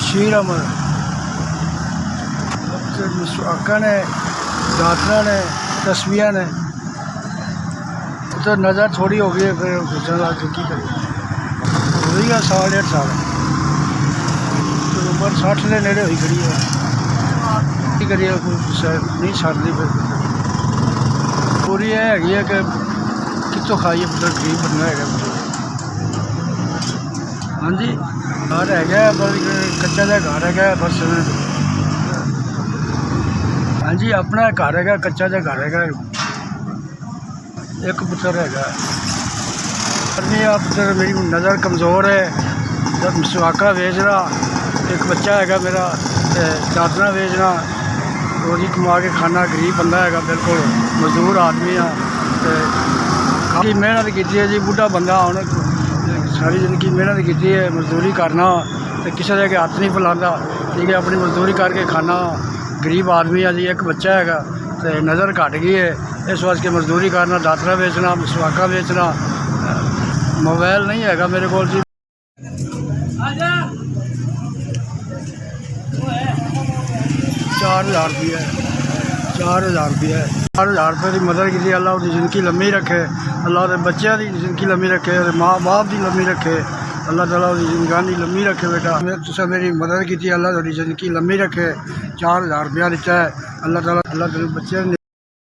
बशीर अहमद, मिसवाका ने, दातरा ने, तस्वीर ने। तो नज़र थोड़ी हो गई है, फिर गुजरन लग के की करें। हो गई है 1.5 साल, तो उम्र 60 के नेड़े हुई खड़ी है। की करिए, कोई नहीं छड़ती। फिर पूरी हैगी है कि कितों खाइए, पुत्र गरीब बनना है। हाँ जी, घर है पर कच्चा जहा घर है बस। हाँ जी, अपना घर है, कच्चा जहा घर है। एक पुत्र है। पुत्र मेरी नज़र कमज़ोर है, जब मिसवाका बेचना, एक बच्चा है मेरा, दातना बेचना, रोजी कमा के खाना। गरीब बंदा है, बिल्कुल मजदूर आदमी हाँ। काफ़ी मेहनत की है जी, बुढ़ा बंदा हूँ, सारी जिंदगी मेहनत की है, मजदूरी करना, तो किसी के हथ नहीं फैलाता। ठीक है, अपनी मजदूरी करके खाना। गरीब आदमी है जी, एक बच्चा है, तो नज़र घट गई है, इस वास्ते मजदूरी करना, दातरा बेचना, मिसवाका बेचना। मोबाइल नहीं है मेरे को जी। 4000 रुपया, 4000 रुपया, 4000 रुपये की मदद की। अल्लाह उसकी जिंदगी लम्मी रखे, अल्लाह के बच्चों की जिंदगी लम्मी रखे, माँ बाप की लम्मी रखे। अल्लाह ताला उसकी जिंदगानी लम्मी रखे। बेटा तुसें मेरी मदद की, अल्लाह थोड़ी जिंदगी लम्मी रखे। 4000 रुपया दिता है, अल्लाह ताला बच्चे